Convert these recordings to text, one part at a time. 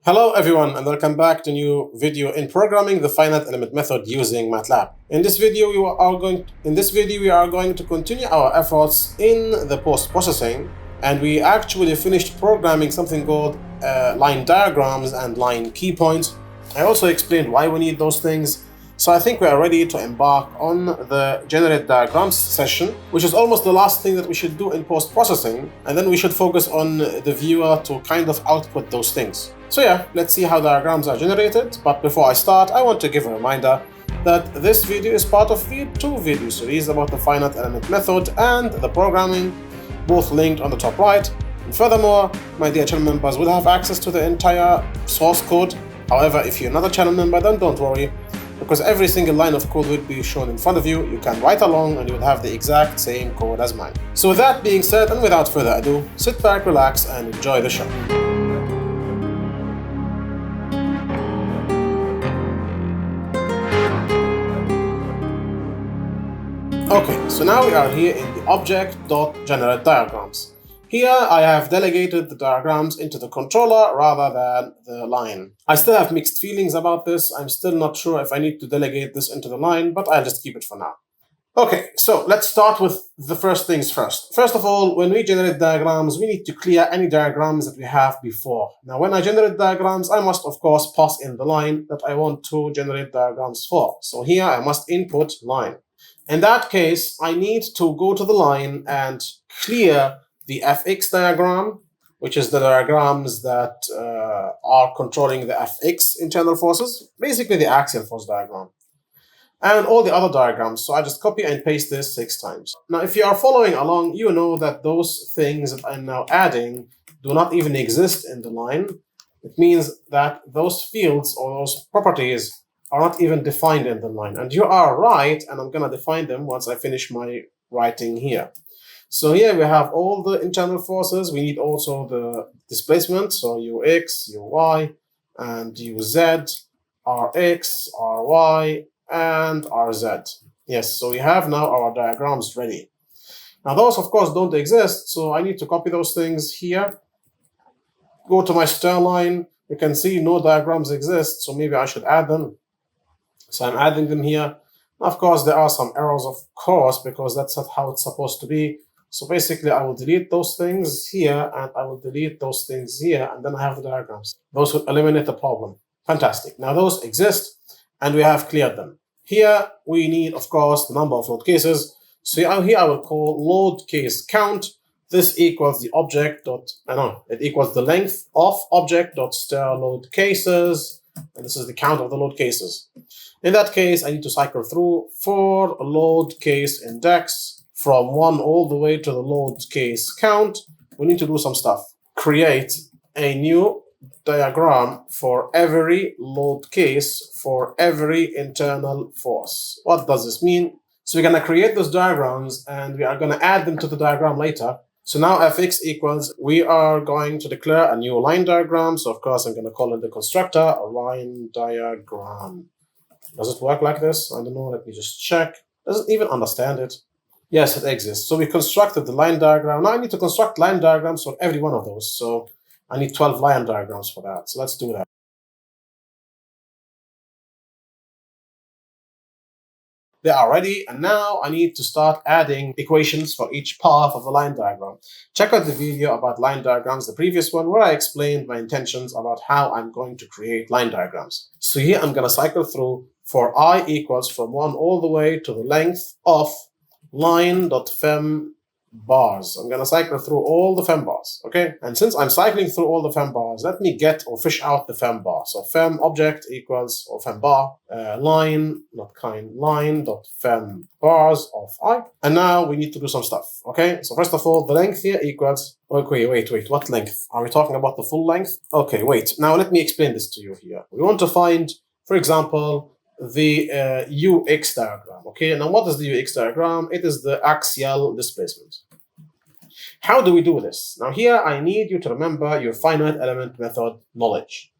Hello everyone and welcome back to a new video in programming the finite element method using MATLAB. In this video we are going to continue our efforts in the post-processing, and we actually finished programming something called line diagrams and line key points. I also explained why we need those things. So I think we are ready to embark on the generate diagrams session, which is almost the last thing that we should do in post-processing, and then we should focus on the viewer to kind of output those things. So yeah, let's see how diagrams are generated. But before I start, I want to give a reminder that this video is part of the two video series about the finite element method and the programming, both linked on the top right. And furthermore, my dear channel members will have access to the entire source code. However, if you're not a channel member, then don't worry, because every single line of code will be shown in front of you. You can write along and you will have the exact same code as mine. So with that being said, and without further ado, sit back, relax, and enjoy the show. Okay, so now we are here in the object.generate diagrams. Here I have delegated the diagrams into the controller rather than the line. I still have mixed feelings about this. I'm still not sure if I need to delegate this into the line, but I'll just keep it for now. Okay, so let's start with the first things first. First of all, when we generate diagrams, we need to clear any diagrams that we have before. Now, when I generate diagrams, I must, of course, pass in the line that I want to generate diagrams for. So here I must input line. In that case, I need to go to the line and clear the fx diagram, which is the diagrams that are controlling the fx internal forces, basically the axial force diagram, and all the other diagrams. So I just copy and paste this 6 times. Now, if you are following along, you know that those things that I'm now adding do not even exist in the line. It means that those fields or those properties are not even defined in the line. And you are right, and I'm going to define them once I finish my writing here. So here we have all the internal forces. We need also the displacement, so ux, uy, and uz, rx, ry, and rz. Yes, so we have now our diagrams ready. Now those, of course, don't exist, so I need to copy those things here. Go to my star line. You can see no diagrams exist, so maybe I should add them. So I'm adding them here. Of course, there are some errors, of course, because that's not how it's supposed to be. So basically, I will delete those things here, and I will delete those things here, and then I have the diagrams. Those will eliminate the problem. Fantastic. Now those exist, and we have cleared them. Here, we need, of course, the number of load cases. So here I will call load case count. This equals the it equals the length of object.stir load cases, and this is the count of the load cases. In that case, I need to cycle through for load case index from 1 all the way to the load case count. We need to do some stuff. Create a new diagram for every load case for every internal force. What does this mean? So we're going to create those diagrams and we are going to add them to the diagram later. So now fx equals, we are going to declare a new line diagram. So of course, I'm going to call it the constructor, a line diagram. Does it work like this? I don't know. Let me just check. Doesn't even understand it. Yes, it exists. So we constructed the line diagram. Now I need to construct line diagrams for every one of those. So I need 12 line diagrams for that. So let's do that. They are ready, and now I need to start adding equations for each path of the line diagram. Check out the video about line diagrams, the previous one, where I explained my intentions about how I'm going to create line diagrams. So here I'm going to cycle through for I equals from 1 all the way to the length of line.fem bars. I'm going to cycle through all the fem bars, okay? And since I'm cycling through all the fem bars, let me get or fish out the fem bar. So fem object equals, or fem bar, line, not kind, line.fem bars of I. And now we need to do some stuff, okay? So first of all, the length here equals, okay, wait, what length? Are we talking about the full length? Okay, wait. Now let me explain this to you here. We want to find, for example, the UX diagram, okay? Now what is the UX diagram? It is the axial displacement. How do we do this? Now here I need you to remember your finite element method knowledge.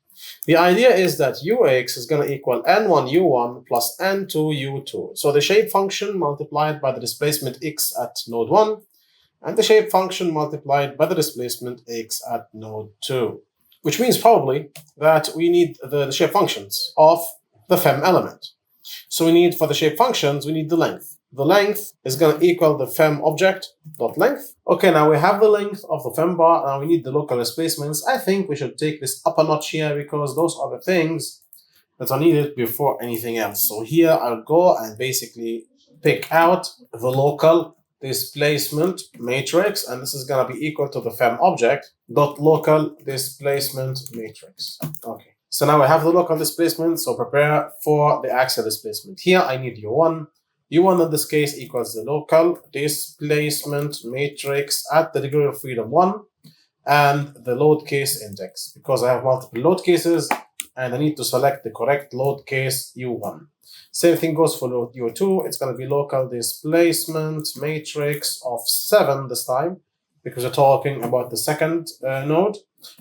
The idea is that UX is going to equal n1u1 plus n2u2. So the shape function multiplied by the displacement x at node 1, and the shape function multiplied by the displacement x at node 2. which means probably that we need the shape functions of the fem element. So we need, for the shape functions, we need the length. The length is going to equal the fem object dot length. Okay, now we have the length of the fem bar. Now we need the local displacements. I think we should take this up a notch here because those are the things that are needed before anything else. So here I'll go and basically pick out the local displacement matrix, and this is going to be equal to the fem object dot local displacement matrix. Okay, so now I have the local displacement, so prepare for the axial displacement. Here I need u1. u1 in this case equals the local displacement matrix at the degree of freedom 1 and the load case index, because I have multiple load cases and I need to select the correct load case u1. Same thing goes for load u2. It's going to be local displacement matrix of 7 this time, because we're talking about the second node.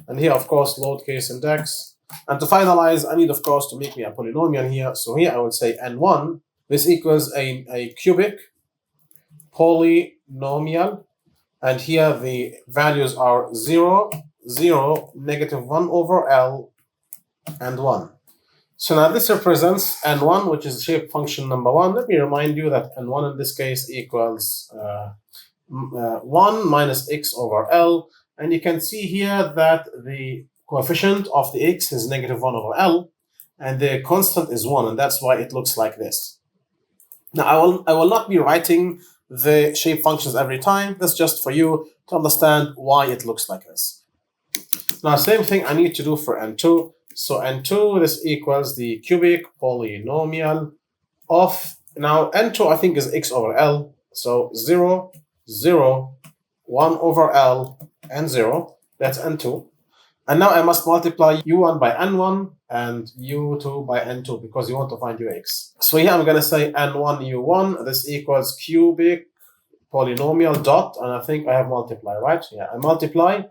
And here, of course, load case index. And to finalize, I need, of course, to make me a polynomial here. So here I would say n1. This equals a cubic polynomial. And here the values are 0, 0, negative 1 over L, and 1. So now this represents n1, which is shape function number 1. Let me remind you that n1 in this case equals 1 minus x over L. And you can see here that the coefficient of the x is negative 1 over L, and the constant is 1, and that's why it looks like this. Now I will not be writing the shape functions every time. That's just for you to understand why it looks like this. Now same thing I need to do for n2. So n2, this equals the cubic polynomial of, now n2 I think is x over L. So 0, 0, 1 over L, and 0. That's n2. And now I must multiply u1 by n1 and u2 by n2 because you want to find ux. So here I'm going to say n1 u1. This equals cubic polynomial dot, and I think I have multiply, right? Yeah, I multiply.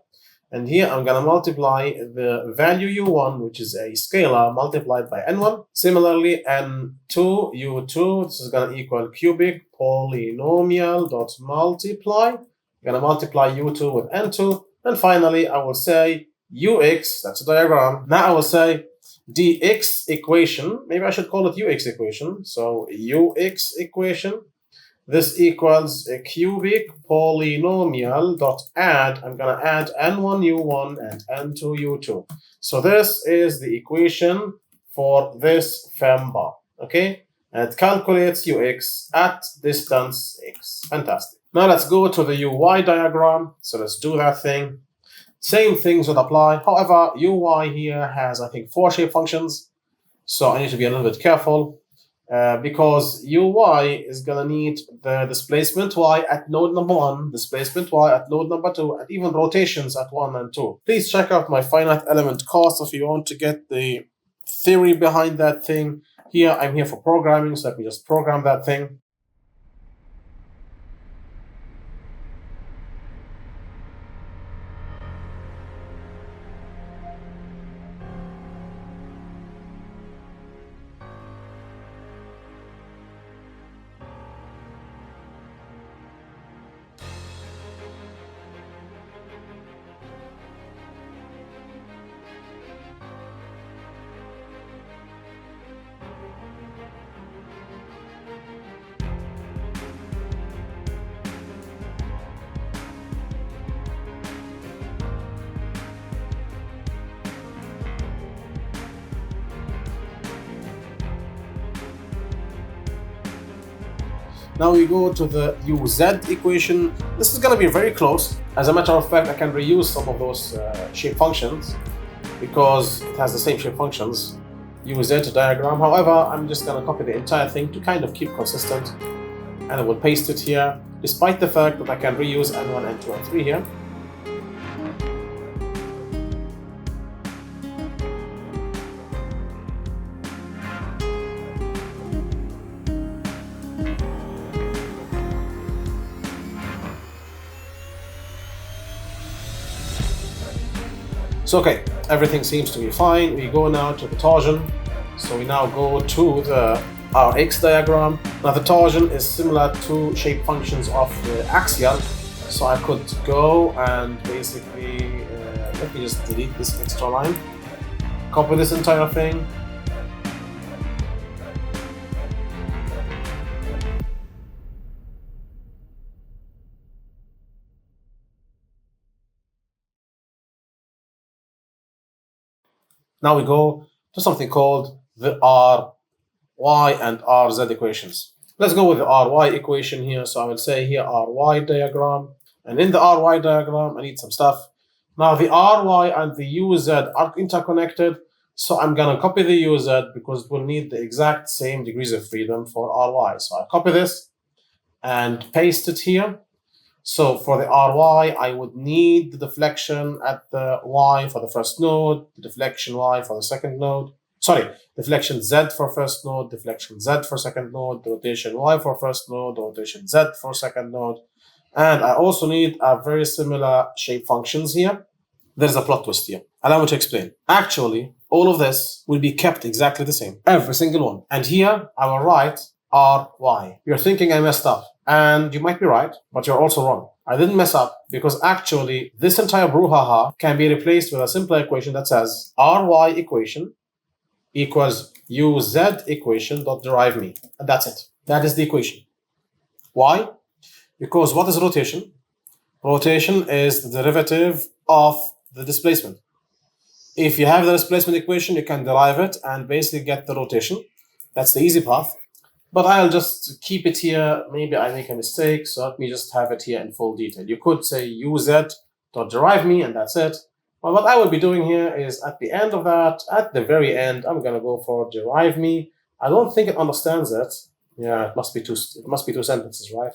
And here I'm going to multiply the value u1, which is a scalar, multiplied by n1. Similarly, n2 u2, this is going to equal cubic polynomial dot multiply. I'm going to multiply u2 with n2. And finally, I will say ux, that's a diagram. Now I will say dx equation. Maybe I should call it ux equation. So ux equation. This equals a cubic polynomial dot add. I'm going to add n1 u1 and n2 u2. So this is the equation for this fem bar. Okay, and it calculates ux at distance x. Fantastic. Now let's go to the uy diagram. So let's do that thing. Same things would apply. However, uy here has, I think, 4 shape functions. So I need to be a little bit careful. Because uy is going to need the displacement y at node number 1, displacement y at node number 2, and even rotations at 1 and 2. Please check out my finite element course if you want to get the theory behind that thing. Here, I'm here for programming, so let me just program that thing. Now we go to the uz equation. This is going to be very close. As a matter of fact, I can reuse some of those shape functions because it has the same shape functions, uz diagram. However, I'm just going to copy the entire thing to kind of keep consistent, and I will paste it here, despite the fact that I can reuse n1, n2, and 3 here. So okay, everything seems to be fine. We go now to the torsion. So we now go to the Rx diagram. Now the torsion is similar to shape functions of the axial. So I could go and basically Let me just delete this extra line. Copy this entire thing. Now we go to something called the Ry and Rz equations. Let's go with the Ry equation here. So I will say here Ry diagram. And in the Ry diagram, I need some stuff. Now the Ry and the Uz are interconnected. So I'm going to copy the Uz because we'll need the exact same degrees of freedom for Ry. So I copy this and paste it here. So for the Ry, I would need the deflection at the Y for the first node, the deflection Y for the second node. Sorry, deflection Z for first node, deflection Z for second node, the rotation Y for first node, the rotation Z for second node. And I also need a very similar shape functions here. There's a plot twist here. Allow me to explain. Actually, all of this will be kept exactly the same, every single one. And here I will write Ry. You're thinking I messed up. And you might be right, but you're also wrong. I didn't mess up because actually this entire brouhaha can be replaced with a simple equation that says Ry equation equals Uz equation dot derive me. And that's it. That is the equation. Why? Because what is rotation? Rotation is the derivative of the displacement. If you have the displacement equation, you can derive it and basically get the rotation. That's the easy path. But I'll just keep it here. Maybe I make a mistake, so let me just have it here in full detail. You could say Uz dot derive me, and that's it. But what I will be doing here is at the end of that, at the very end, I'm gonna go for derive me. I don't think it understands it. Yeah, it must be two sentences, right?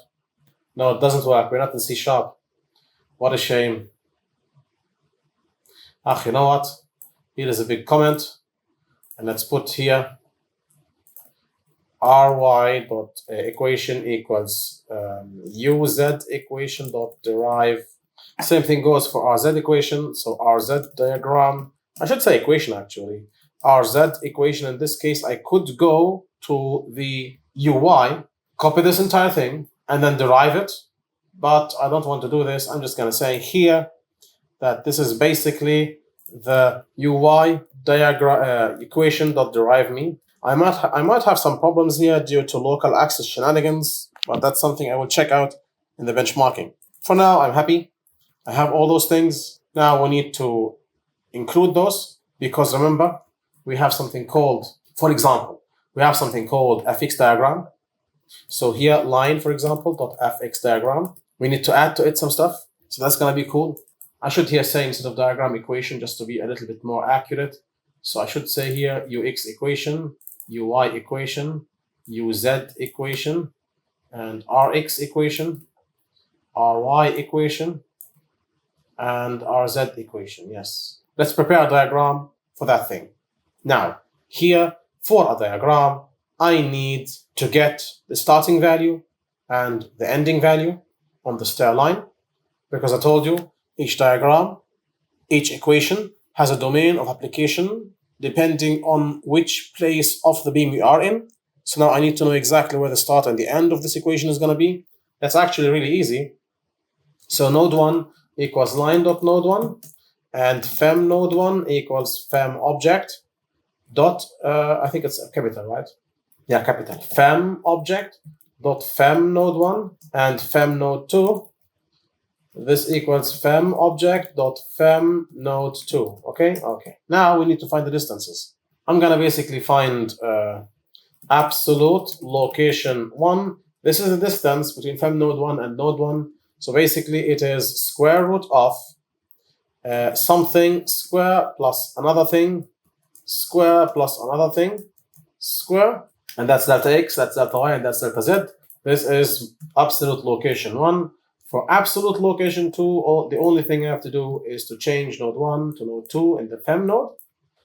No, it doesn't work. We're not in C#. What a shame. You know what? Here is a big comment, and let's put here Ry dot equation equals Uz equation dot derive. Same thing goes for Rz equation. So Rz diagram, I should say equation actually. Rz equation, in this case, I could go to the Uy, copy this entire thing, and then derive it. But I don't want to do this. I'm just going to say here that this is basically the Uy diagram equation dot derive me. I might have some problems here due to local access shenanigans, but that's something I will check out in the benchmarking. For now, I'm happy. I have all those things. Now we need to include those because remember, we have something called, for example, we have something called fx diagram. So here, line, for example, dot fx diagram. We need to add to it some stuff. So that's going to be cool. I should here say instead of diagram equation, just to be a little bit more accurate. So I should say here ux equation, uy equation, uz equation, and rx equation, ry equation, and rz equation. Yes. Let's prepare a diagram for that thing. Now, here for a diagram, I need to get the starting value and the ending value on the stair line, because I told you each diagram, each equation has a domain of application depending on which place of the beam we are in. So now I need to know exactly where the start and the end of this equation is going to be. That's actually really easy. So node 1 equals line.node1 and fem node 1 equals fem object dot, I think it's capital, right? Yeah, capital. Fem object dot fem node 1 and fem node 2. This equals fem object dot fem node 2. Okay? Okay. Now we need to find the distances. I'm going to basically find absolute location 1. This is the distance between fem node 1 and node 1. So basically it is square root of something square plus another thing square plus another thing square. And that's delta x, that's delta y, and that's delta z. This is absolute location 1. For absolute location 2, the only thing I have to do is to change node 1 to node 2 in the fem node.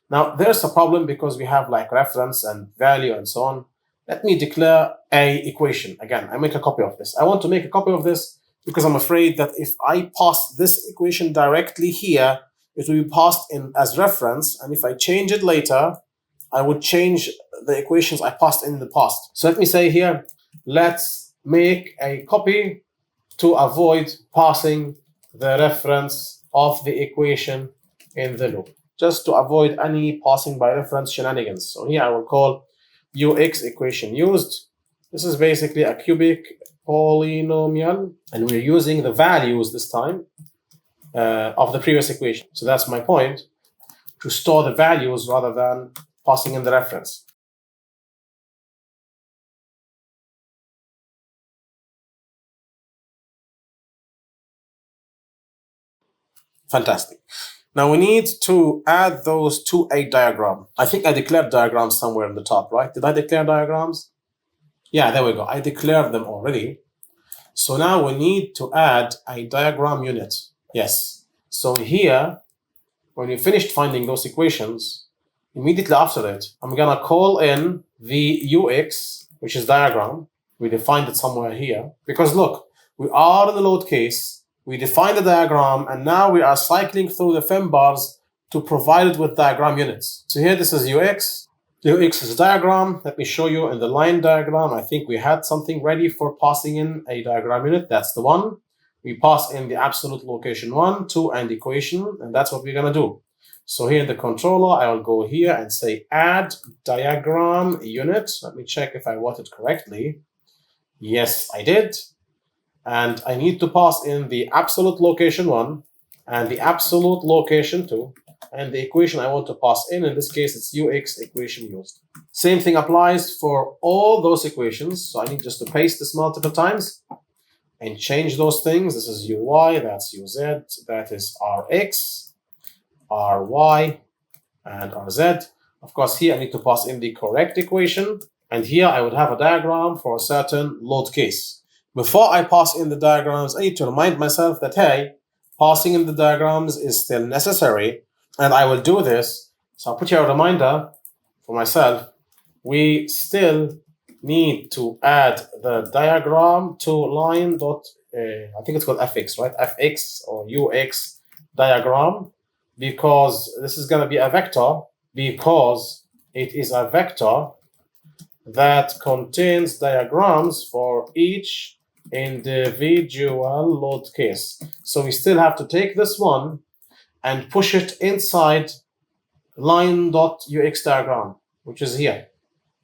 Now, there's a problem because we have like reference and value and so on. Let me declare a equation. Again, I make a copy of this. I want to make a copy of this because I'm afraid that if I pass this equation directly here, it will be passed in as reference. And if I change it later, I would change the equations I passed in the past. So let me say here, let's make a copy to avoid passing the reference of the equation in the loop, just to avoid any passing by reference shenanigans. So here I will call UX equation used. This is basically a cubic polynomial, and we're using the values this time of the previous equation. So that's my point, to store the values rather than passing in the reference. Fantastic. Now we need to add those to a diagram. I think I declared diagrams somewhere in the top, right? Did I declare diagrams? Yeah, there we go. I declared them already. So now we need to add a diagram unit. Yes. So here, when we finished finding those equations, immediately after it, I'm going to call in the UX, which is diagram. We defined it somewhere here. Because look, we are in the load case. We defined the diagram, and now we are cycling through the fem bars to provide it with diagram units. So here, this is UX. UX is diagram. Let me show you in the line diagram. I think we had something ready for passing in a diagram unit. That's the one. We pass in the absolute location 1, 2, and equation, and that's what we're going to do. So here in the controller, I will go here and say add diagram unit. Let me check if I wrote it correctly. Yes, I did. And I need to pass in the absolute location 1 and the absolute location 2 and the equation I want to pass in this case, it's UX equation used. Same thing applies for all those equations. So I need just to paste this multiple times and change those things. This is UY, that's UZ, that is RX, RY, and RZ. Of course, here I need to pass in the correct equation. And here I would have a diagram for a certain load case. Before I pass in the diagrams, I need to remind myself that, hey, passing in the diagrams is still necessary, and I will do this. So I'll put here a reminder for myself. We still need to add the diagram to line dot, I think it's called fx, right? fx or ux diagram, because this is going to be a vector, because it is a vector that contains diagrams for each individual load case. So we still have to take this one and push it inside line.ux diagram, which is here,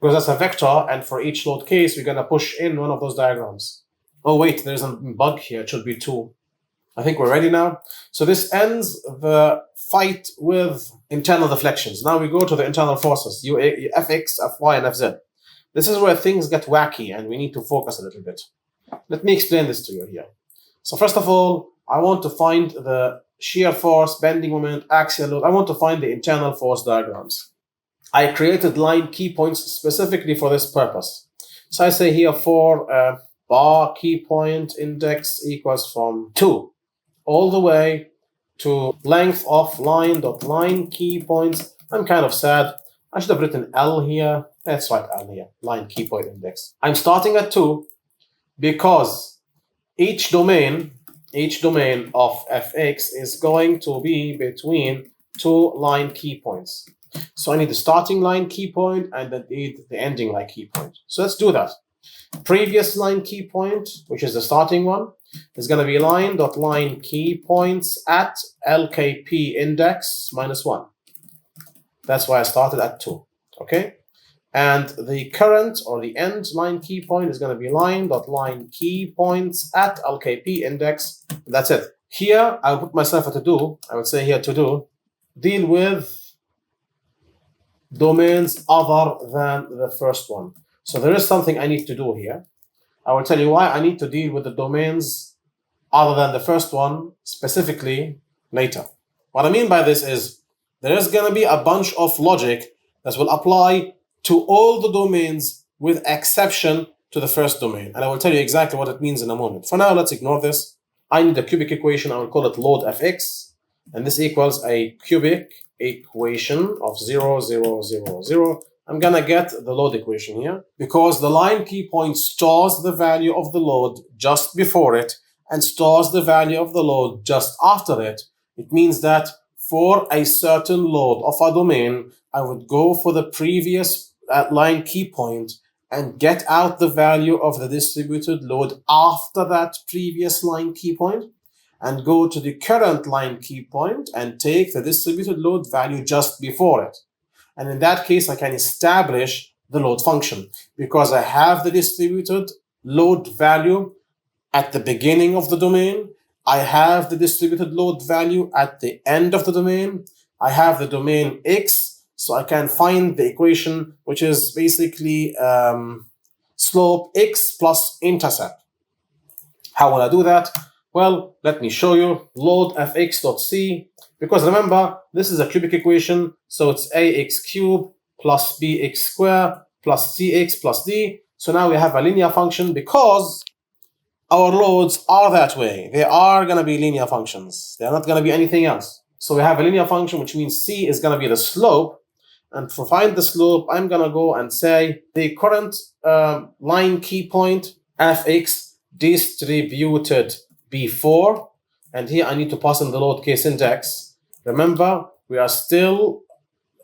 because that's a vector, and for each load case we're going to push in one of those diagrams. Oh wait, there's a bug here. It should be 2. I think we're ready now. So this ends the fight with internal deflections. Now we go to the internal forces, fx, fy, and fz. This is where things get wacky and we need to focus a little bit. Let me explain this to you here. So first of all, I want to find the shear force, bending moment, axial load. I want to find the internal force diagrams. I created line key points specifically for this purpose. So I say here for bar key point index equals from 2 all the way to length of line key points. I'm kind of sad. I should have written L here. Let's write L here, line key point index. I'm starting at 2 because each domain of fx is going to be between 2 line key points. So I need the starting line key point and then need the ending line key point. So let's do that. Previous line key point, which is the starting one, is going to be line key points at LKP index minus 1. That's why I started at 2. Okay? And the current or the end line key point is going to be line key points at LKP index. That's it. Here, I'll put myself a to-do. I would say here to-do. Deal with domains other than the first one. So there is something I need to do here. I will tell you why I need to deal with the domains other than the first one specifically later. What I mean by this is there is going to be a bunch of logic that will apply to all the domains with exception to the first domain. And I will tell you exactly what it means in a moment. For now, let's ignore this. I need a cubic equation. I will call it load fx. And this equals a cubic equation of 0, 0, 0, 0. I'm going to get the load equation here because the line key point stores the value of the load just before it and stores the value of the load just after it. It means that for a certain load of a domain, I would go for the previous line key point and get out the value of the distributed load after that previous line key point. and go to the current line key point and take the distributed load value just before it. And in that case, I can establish the load function because I have the distributed load value at the beginning of the domain. I have the distributed load value at the end of the domain. I have the domain X, so I can find the equation, which is basically slope X plus intercept. How will I do that? Well, let me show you. Load fx.c, because remember, this is a cubic equation, so it's ax cubed plus bx squared plus cx plus d. So now we have a linear function because our loads are that way. They are going to be linear functions. They're not going to be anything else. So we have a linear function, which means c is going to be the slope. And to find the slope, I'm going to go and say the current line key point fx distributed before. And here I need to pass in the load case index. Remember, we are still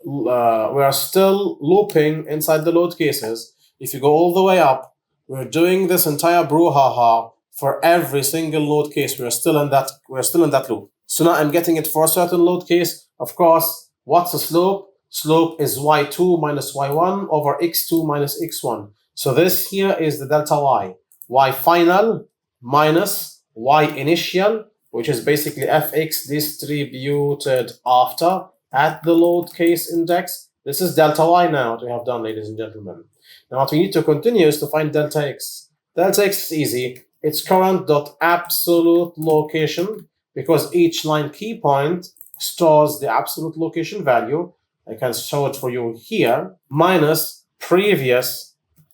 looping inside the load cases. If you go all the way up, we're doing this entire brouhaha for every single load case. We're still in that loop. So now I'm getting it for a certain load case. Of course, what's the slope? Slope is y2 minus y1 over x2 minus x1. So this here is the delta y final minus y initial, which is basically fx distributed after at the load case index. This is delta y now, what we have done, ladies and gentlemen. Now what we need to continue is to find delta x. Delta x is easy. It's current dot absolute location, because each line key point stores the absolute location value. I can show it for you here, minus previous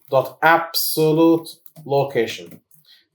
dot absolute location.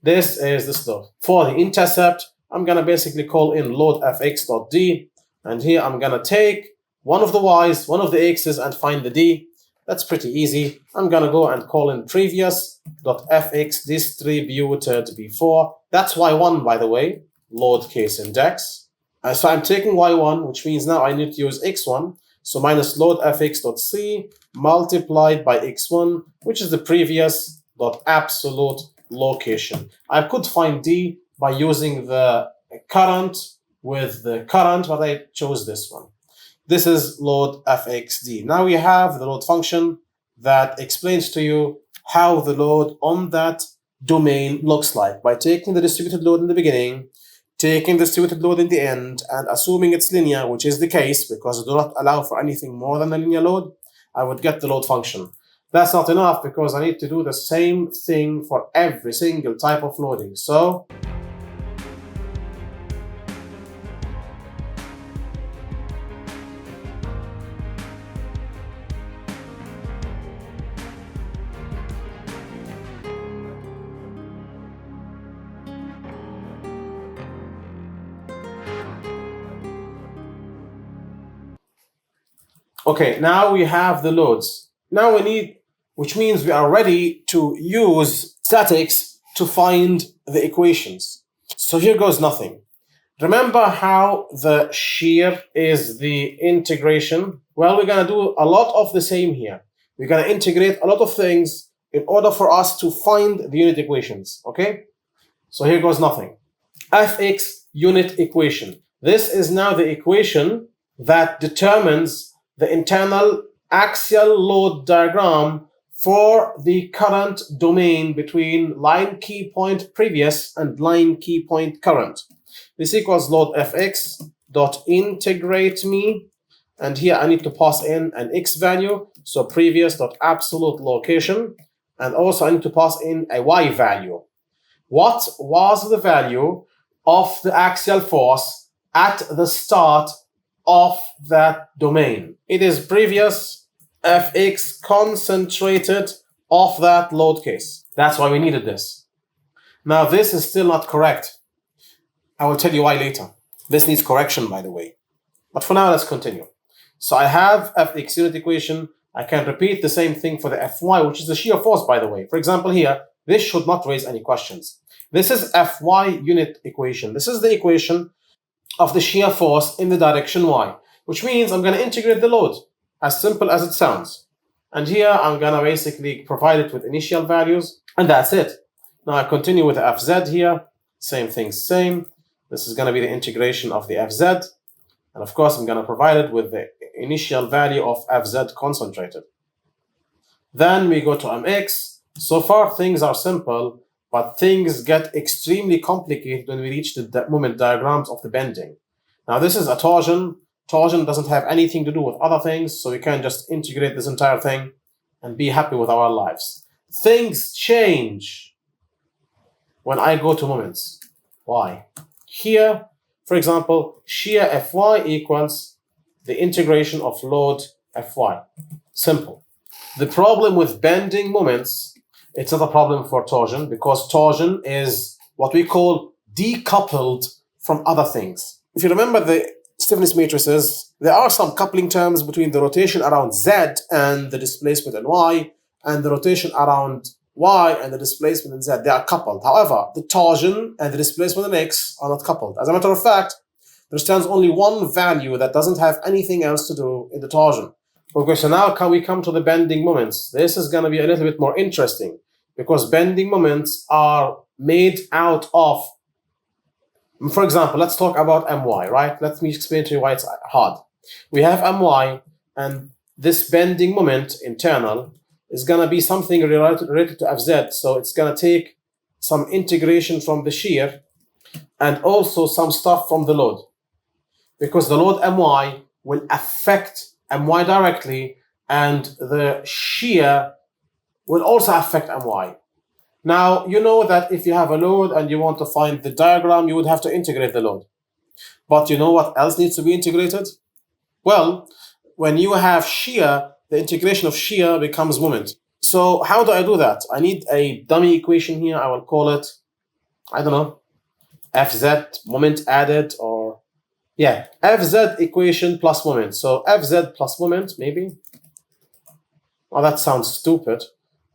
This is the slope. For the intercept, I'm going to basically call in load fx.d, and here I'm going to take one of the y's, one of the x's, and find the d. That's pretty easy. I'm going to go and call in previous dot fx distributed before. That's y1, by the way, load case index. So I'm taking y1, which means now I need to use x1. So minus load fx.c multiplied by x1, which is the previous dot absolute location. I could find d by using the current with the current, but I chose this one. This is load fxd. Now we have the load function that explains to you how the load on that domain looks like by taking the distributed load in the beginning, taking the distributed load in the end, and assuming it's linear, which is the case because I do not allow for anything more than a linear load, I would get the load function. That's not enough because I need to do the same thing for every single type of loading. So okay, now we have the loads. Now we need, which means we are ready to use statics to find the equations. So here goes nothing. Remember how the shear is the integration? Well, we're going to do a lot of the same here. We're going to integrate a lot of things in order for us to find the unit equations, okay? So here goes nothing. Fx unit equation. This is now the equation that determines the internal axial load diagram for the current domain between line key point previous and line key point current. This equals load fx dot integrate me, and here I need to pass in an x value, so previous dot absolute location, and also I need to pass in a y value. What was the value of the axial force at the start of that domain? It is previous fx concentrated of that load case. That's why we needed this. Now this is still not correct. I will tell you why later. This needs correction, by the way. But for now, let's continue. So I have fx unit equation. I can repeat the same thing for the fy, which is the shear force, by the way. For example here, this should not raise any questions. This is fy unit equation. This is the equation of the shear force in the direction y, which means I'm going to integrate the load, as simple as it sounds. And here I'm going to basically provide it with initial values, and that's it. Now I continue with fz here, same thing, same. This is going to be the integration of the fz. And of course, I'm going to provide it with the initial value of fz concentrated. Then we go to mx. So far, things are simple, but things get extremely complicated when we reach the moment diagrams of the bending. Now, this is a torsion. Torsion doesn't have anything to do with other things, so we can just integrate this entire thing and be happy with our lives. Things change when I go to moments. Why? Here, for example, shear Fy equals the integration of load Fy. Simple. The problem with bending moments, it's not a problem for torsion, because torsion is what we call decoupled from other things. If you remember the stiffness matrices, there are some coupling terms between the rotation around z and the displacement in y, and the rotation around y and the displacement in z. They are coupled. However, the torsion and the displacement in x are not coupled. As a matter of fact, there stands only one value that doesn't have anything else to do in the torsion. Okay, so now can we come to the bending moments? This is going to be a little bit more interesting, because bending moments are made out of, for example, let's talk about my, right? Let me explain to you why it's hard. We have my, and this bending moment internal is going to be something related to fz. So it's going to take some integration from the shear and also some stuff from the load, because the load my will affect my directly, and the shear will also affect my. Now, you know that if you have a load and you want to find the diagram, you would have to integrate the load. But you know what else needs to be integrated? Well, when you have shear, the integration of shear becomes moment. So how do I do that? I need a dummy equation here. I will call it, I don't know, fz moment added, or yeah, fz equation plus moment. So fz plus moment, maybe. Oh, that sounds stupid.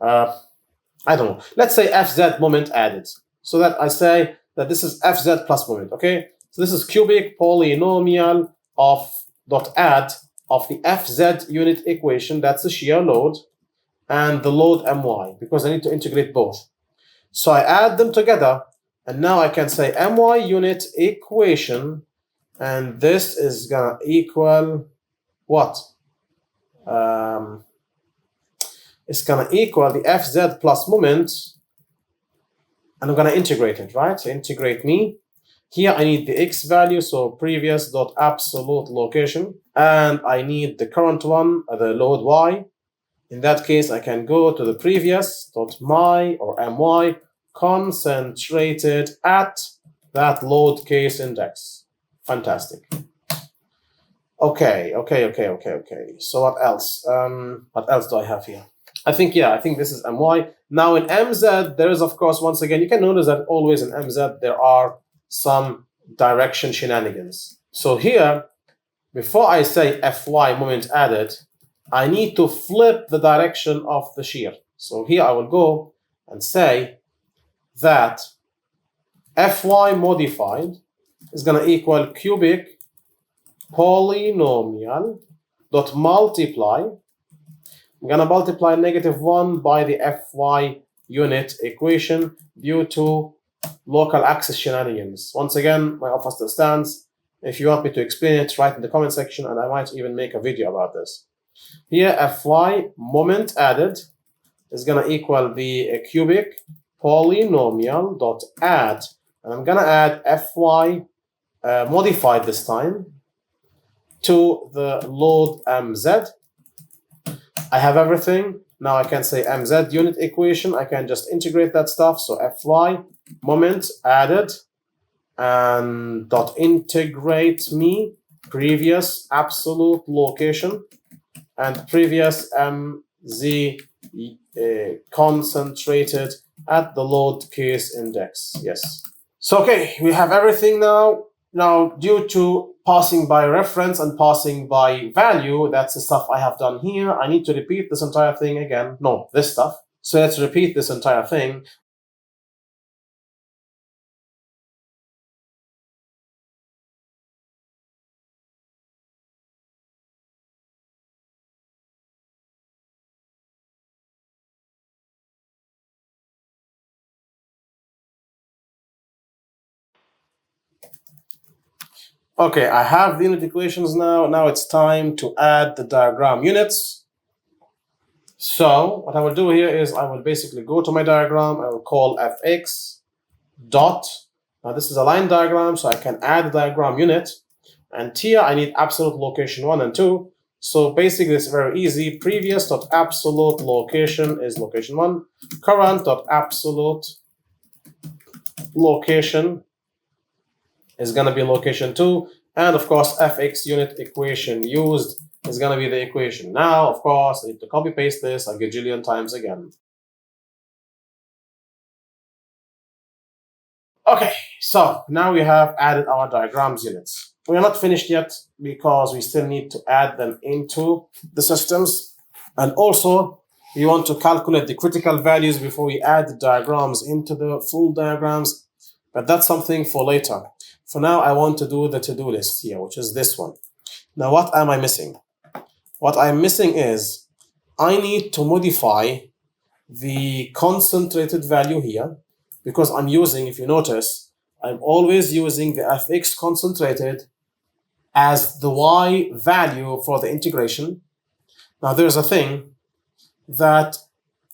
I don't know. Let's say fz moment added. So that I say that this is fz plus moment, okay? So this is cubic polynomial of dot add of the fz unit equation, that's the shear load, and the load my, because I need to integrate both. So I add them together, and now I can say my unit equation, and this is gonna equal what? It's gonna equal the fz plus moment, and I'm gonna integrate it, right? So integrate me. Here I need the x value, so previous dot absolute location, and I need the current one, the load y. In that case, I can go to the previous dot my or my concentrated at that load case index. Fantastic. Okay. So what else? What else do I have here? I think this is my. Now in MZ, there is, of course, once again, you can notice that always in MZ there are some direction shenanigans. So here, before I say Fy moment added, I need to flip the direction of the shear. So here I will go and say that Fy modified is going to equal cubic polynomial dot multiply. I'm going to multiply -1 by the Fy unit equation due to local axis shenanigans. Once again, my offer still stands. If you want me to explain it, write in the comment section, and I might even make a video about this. Here, Fy moment added is going to equal the cubic polynomial dot add, and I'm going to add Fy modified this time to the load mz. I have everything. Now I can say mz unit equation. I can just integrate that stuff. So Fy moment added and dot integrate me previous absolute location and previous mz concentrated at the load case index. Yes. So okay, we have everything now. Now, due to passing by reference and passing by value, that's the stuff I have done here. I need to repeat this entire thing again. No, this stuff. So let's repeat this entire thing. Okay, I have the unit equations now. Now it's time to add the diagram units. So what I will do here is I will basically go to my diagram. I will call fx dot. Now this is a line diagram, so I can add the diagram unit. And here I need absolute location 1 and 2. So basically it's very easy. Previous.absolute location is location 1. Current.absolute location is going to be location 2. And of course, fx unit equation used is going to be the equation. Now, of course, I need to copy paste this a gajillion times again. Okay, so now we have added our diagrams units. We are not finished yet because we still need to add them into the systems. And also, we want to calculate the critical values before we add the diagrams into the full diagrams. But that's something for later. For now, I want to do the to-do list here, which is this one. Now, what am I missing? What I'm missing is I need to modify the concentrated value here, because I'm using, if you notice, I'm always using the fx concentrated as the y value for the integration. Now there's a thing that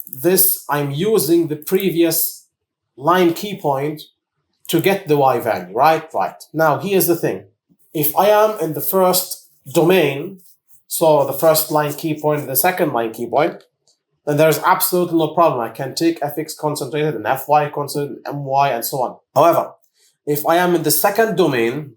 this, I'm using the previous line key point to get the y value, right? Right. Now here's the thing. If I am in the first domain, so the first line key point, the second line key point, then there's absolutely no problem. I can take fx concentrated and fy concentrated, and my, and so on. However, if I am in the second domain,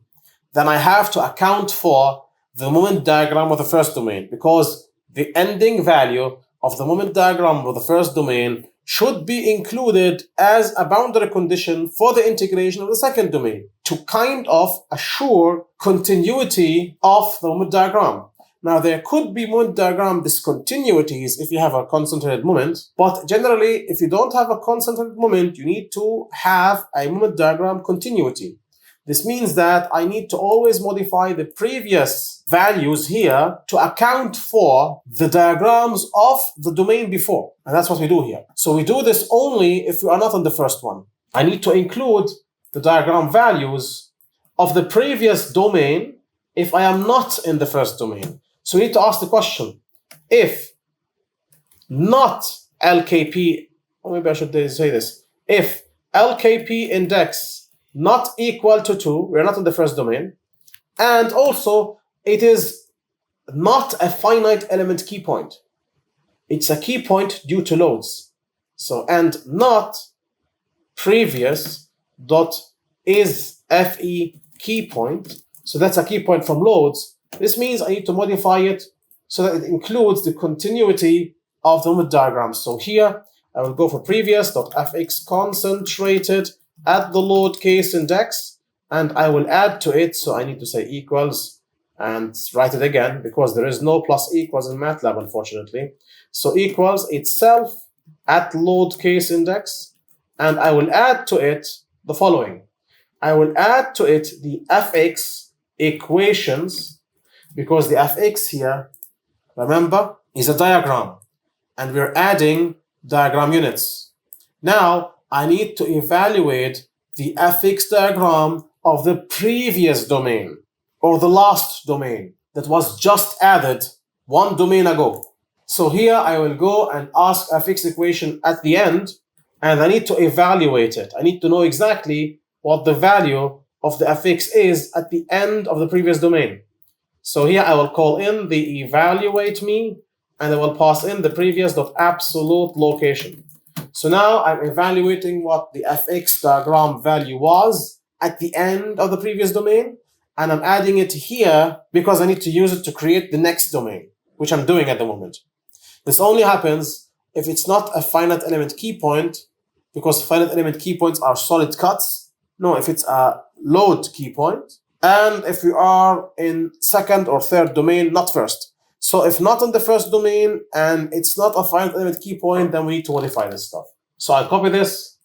then I have to account for the moment diagram of the first domain, because the ending value of the moment diagram of the first domain should be included as a boundary condition for the integration of the second domain to kind of assure continuity of the moment diagram. Now, there could be moment diagram discontinuities if you have a concentrated moment, but generally, if you don't have a concentrated moment, you need to have a moment diagram continuity. This means that I need to always modify the previous values here to account for the diagrams of the domain before. And that's what we do here. So we do this only if we are not on the first one. I need to include the diagram values of the previous domain if I am not in the first domain. So we need to ask the question, if not LKP, or maybe I should say this, if LKP index not equal to 2, we're not in the first domain, and also it is not a finite element key point. It's a key point due to loads. So, and not previous dot is FE key point. So that's a key point from loads. This means I need to modify it so that it includes the continuity of the moment diagram. So here I will go for previous.fx concentrated at the load case index, and I will add to it. So I need to say equals and write it again because there is no plus equals in MATLAB, unfortunately. So equals itself at load case index, and I will add to it the following. I will add to it the fx equations, because the fx here, remember, is a diagram, and we're adding diagram units. Now, I need to evaluate the fx diagram of the previous domain, or the last domain that was just added one domain ago. So here I will go and ask fx equation at the end, and I need to evaluate it. I need to know exactly what the value of the fx is at the end of the previous domain. So here I will call in the evaluate me, and I will pass in the previous.absolute location. So now I'm evaluating what the fx diagram value was at the end of the previous domain, and I'm adding it here because I need to use it to create the next domain, which I'm doing at the moment. This only happens if it's not a finite element key point, because finite element key points are solid cuts. No, if it's a load key point, and if you are in second or third domain, not first. So if not in the first domain and it's not a finite element key point, then we need to modify this stuff. So I'll copy this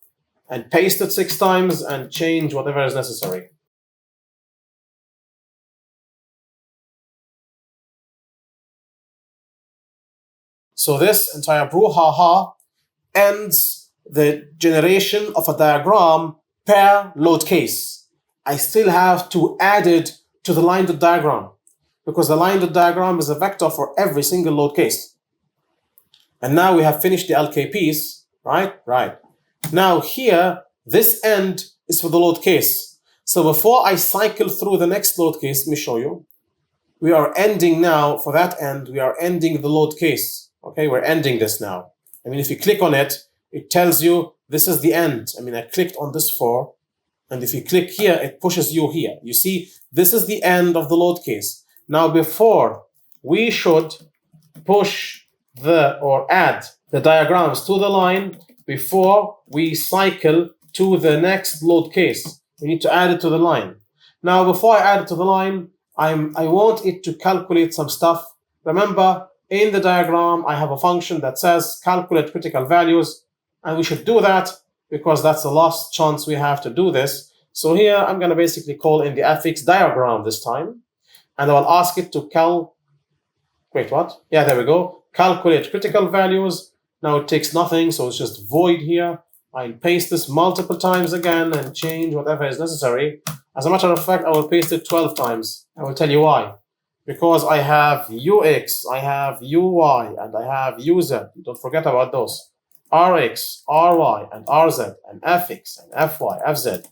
and paste it 6 times and change whatever is necessary. So this entire brouhaha ends the generation of a diagram per load case. I still have to add it to the line.diagram, because the line.diagram is a vector for every single load case. And now we have finished the LK piece, right? Right. Now here, this end is for the load case. So before I cycle through the next load case, let me show you. We are ending now, for that end, we are ending the load case. Okay, we're ending this now. I mean, if you click on it, it tells you this is the end. I mean, I clicked on this for, and if you click here, it pushes you here. You see, this is the end of the load case. Now, before we should push or add the diagrams to the line before we cycle to the next load case. We need to add it to the line. Now, before I add it to the line, I want it to calculate some stuff. Remember, in the diagram, I have a function that says calculate critical values, and we should do that because that's the last chance we have to do this. So here, I'm going to basically call in the fx diagram this time, and I'll ask it to wait, what? Yeah, there we go. Calculate critical values. Now it takes nothing, so it's just void here. I'll paste this multiple times again and change whatever is necessary. As a matter of fact, I will paste it 12 times. I will tell you why. Because I have ux, I have uy, and I have uz. Don't forget about those. Rx, ry, and rz, and fx, and fy, fz,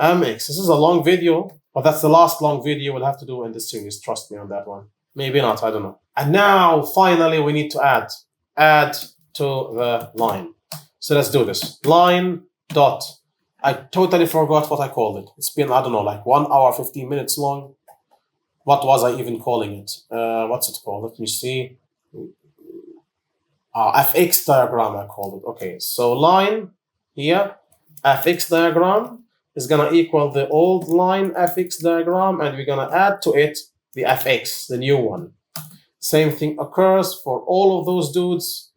mx. This is a long video, but that's the last long video we'll have to do in this series. Trust me on that one. Maybe not, I don't know. And now, finally, we need to add to the line. So let's do this. Line dot. I totally forgot what I called it. It's been, I don't know, like 1 hour, 15 minutes long. What was I even calling it? What's it called? Let me see. Fx diagram, I called it. Okay, so line here, Fx diagram is going to equal the old line Fx diagram, and we're going to add to it the Fx, the new one. Same thing occurs for all of those dudes.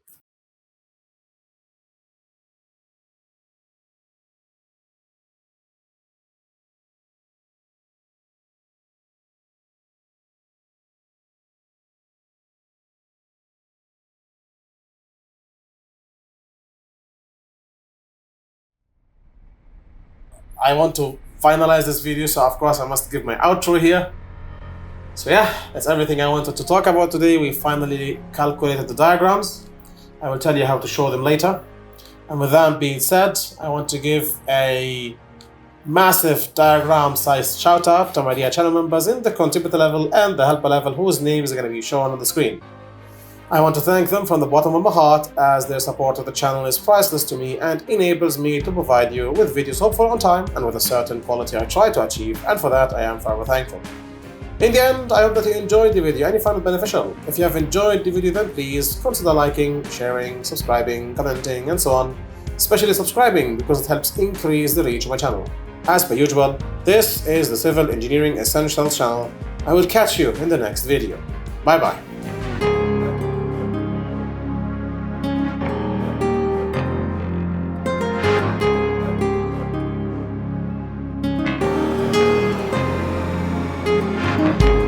I want to finalize this video, so of course I must give my outro here. So yeah, that's everything I wanted to talk about today. We finally calculated the diagrams. I will tell you how to show them later. And with that being said, I want to give a massive diagram-sized shout out to my dear channel members in the contributor level and the helper level, whose names are going to be shown on the screen. I want to thank them from the bottom of my heart, as their support of the channel is priceless to me and enables me to provide you with videos hopefully on time and with a certain quality I try to achieve, and for that I am forever thankful. In the end, I hope that you enjoyed the video and you found it beneficial. If you have enjoyed the video, then please consider liking, sharing, subscribing, commenting, and so on, especially subscribing because it helps increase the reach of my channel. As per usual, this is the Civil Engineering Essentials channel. I will catch you in the next video. Bye bye. Thank you.